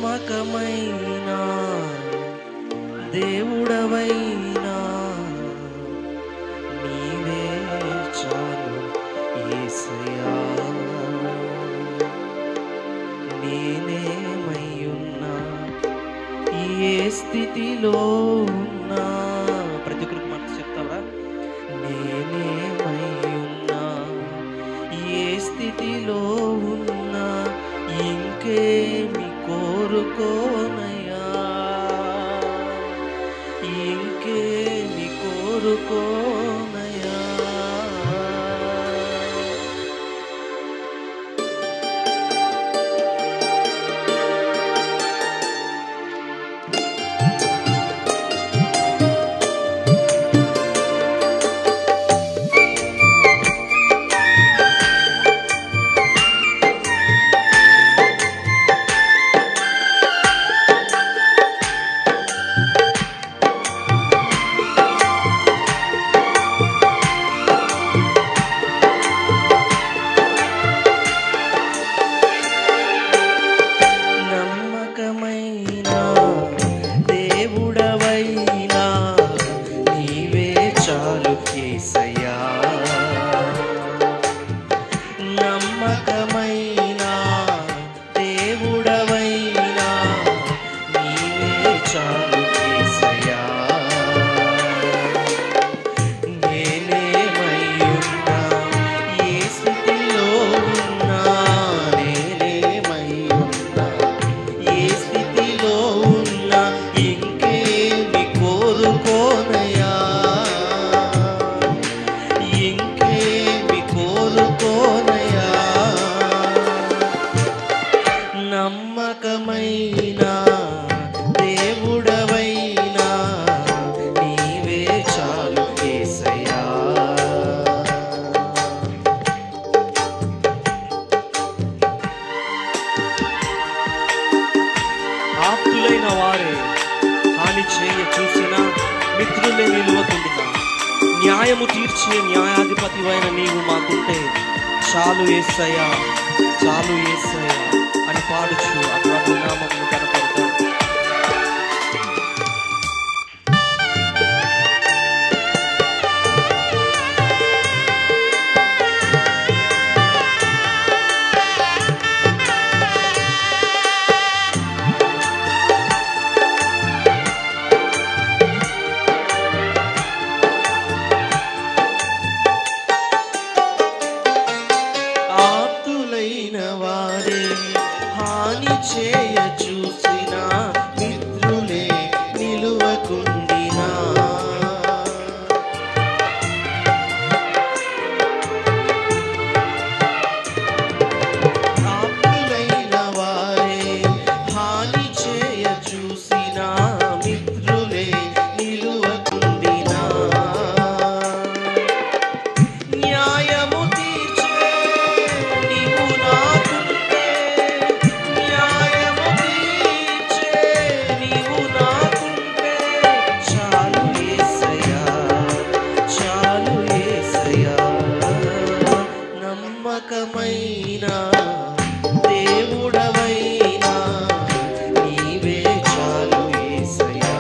నమ్మకమైన దేవుడవైనా నీవే చాలు యేసయ్యా. నేనేమయ్యున్నా ఏ స్థితిలో ఉన్నా, ప్రతి ఒక్కరికి మాట చెప్తావా? నేనేమయ్యున్నా ఏ స్థితిలో ఉన్నా ఇంకేమి కోరుకోనయ్యా, ఇంకేమి కోరుకోనయ్యా. నమ్మకమైన దేవుడవైనా నీవే చాలు యేసయ్యా. ఆప్తులైన వారే హాని చేయ చూసిన, మిత్రులే నిలువకుండినా, న్యాయము తీర్చే న్యాయాధిపతివైన నీవు మాకుంటే చాలు యేసయ్యా, చాలు యేసయ్యా అని పాడుచు ఆ ప్రభు నామమును కనపడతాం. ఆప్తులైన వారే హాని చేయ చూసిన, మిత్రులే నిలువకుండినా, ఆప్తులైన వారే హాని చేయ చూసిన, మిత్రులే నిలువకుండినా, న్యాయము నమ్మకమైన దేవుడవైనా నీవే చాలు యేసయ్యా.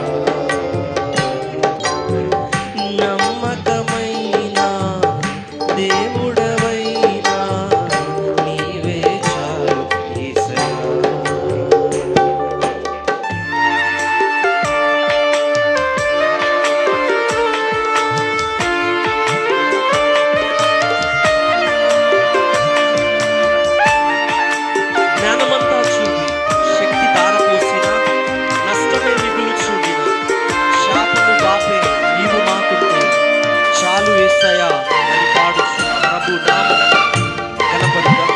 నమ్మకమైన దేవుడవైనా నీవే చాలు యేసయ్యా. జ్ఞానమంతా చూపి శక్తి దారపోసిన, నష్టమే మిగులు చూడిన, శాపము బాపే నీవు మాకుంటే చాలు యేసయ్యా అని పాడుచు ప్రభు నామమును కనపడతాం.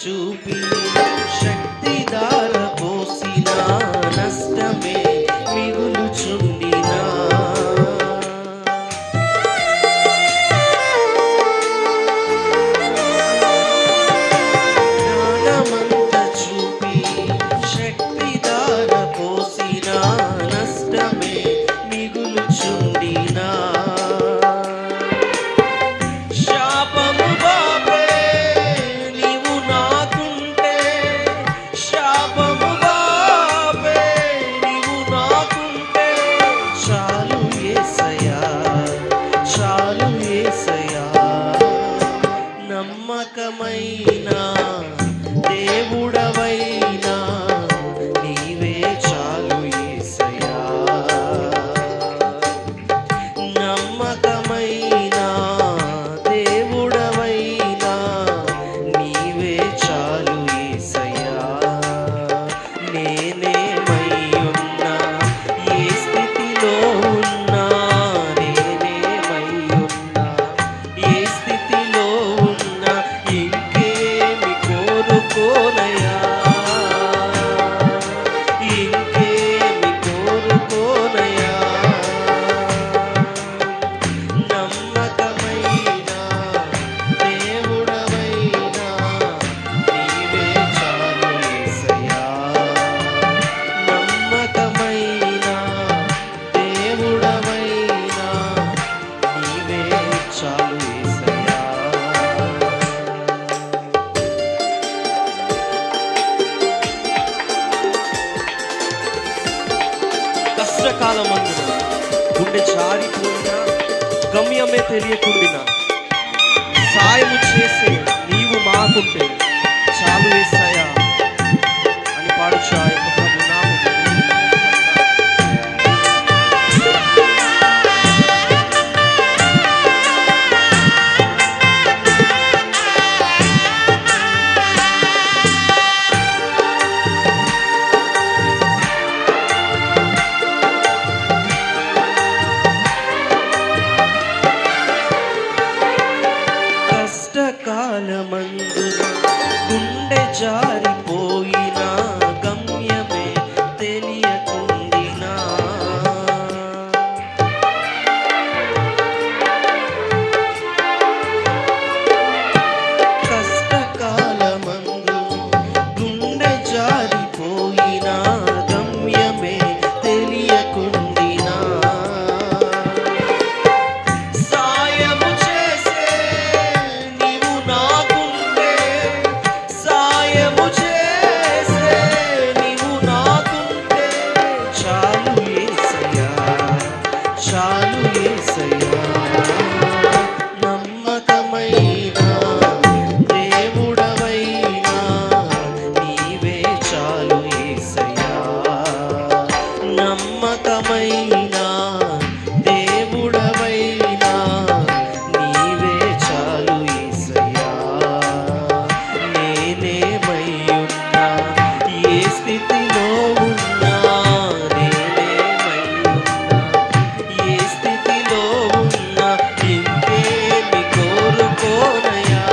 చూపి శక్తి దార పోసిన, నష్టమే మిగులుచుండినా, నమ్మకమైన దేవుడవైనా నీవే చాలు యేసయ్యా. నమ్మకమైన దేవుడవైనా నీవే చాలు యేసయ్యా. నేనేమై ఉన్నా ఏ స్థితిలో ఉన్నా, నేనేమై ఉన్నా ఏ స్థితిలో ఉన్నా, ఇంకేమి కోరుకోనయా, ఇంకేమి కోరుకోనయా. నమ్మకమైన దేవుడవైనా నీవే చాలు యేసయ్యా. నమ్మకమైన దేవుడవైనా నీవే చాలు యేసయ్యా. కష్టకాలమందున గుండె జారిపోయినా, గమ్యమే తెలియకుండినా, సాయము చేసే నీవు మాకుంటే చాలు యేసయ్యా అని పాడుచు ఆ యొక్క ప్రభు నామములో. కష్టకాలమందున గుండె జారిపోయినా, గమ్యమే తెలియకుండినా, కష్టకాలమందు గుండె జారిపోయినా, గమ్యమే తెలియకుండినా, సాయము చేసే నీవు నాకుంటే, సాయము చేసే నీవు నాకుంటే చాలు యేసయ్యా, చాలు యేసయ్యా. నమ్మకమైన దేవుడవైనా నీవే చాలు యేసయ్యా. నమ్మకమైన దేవుడవైనా నీవే చాలు యేసయ్యా. నేనేమై ఉన్నా ఏ స్థితిలో ఉన్నా, నేనేమై ఉన్నా ఏ స్థితిలో ఉన్నా, ఇంకేమి కోరుకోనయా,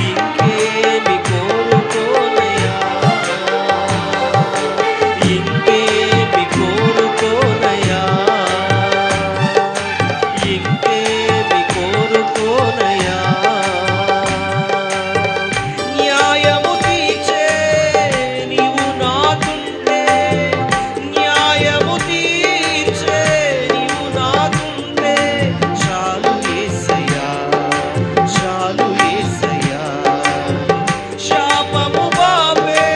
ఇంకేమి కోరుకోనయా, ఇంకేమి కోరుకోనయా, ఇంకేమి కోరుకోనయా. న్యాయము తీర్చే నీవు నాకుంటే, న్యాయము తీర్చే నీవు నాకుంటే చాలు యేసయ్యా, చాలు యేసయ్యా. శాపము బాపే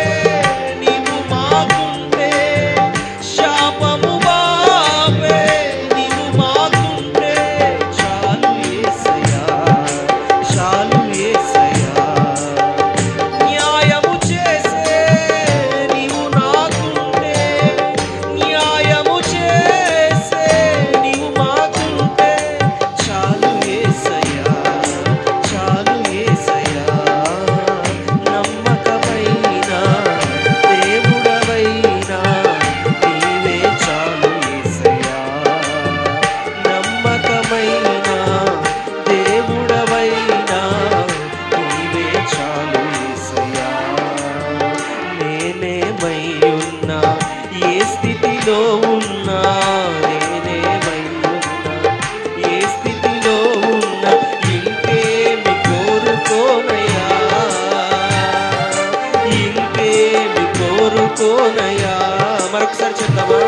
నీవు మాకుంటే, శాపము బాపే నీవు మాకుంటే చాలు యేసయ్యా, చాలు యేసయ్యా. న్యాయము చేసే నీవు నాకుంటే, న్యాయము చేసే నీవు మాకుంటే చాలు యేసయ్యా, చాలు యేసయ్యా. నమ్మకమైన దేవుడవైనా నీవే చాలు యేసయ్యా. నమ్మకమైన దేవుడవైనా నీవే చాలు యేసయ్యా. నేనేమై ఉన్నా ఏ స్థితిలో ఉన్నా, నేనేమై ఉన్నా ఏ స్థితిలో ఉన్నా, ఇంకేమి కోరుకోనయా, ఇంకేమి కోరుకోనయా. మరొకసారి చెప్తామా?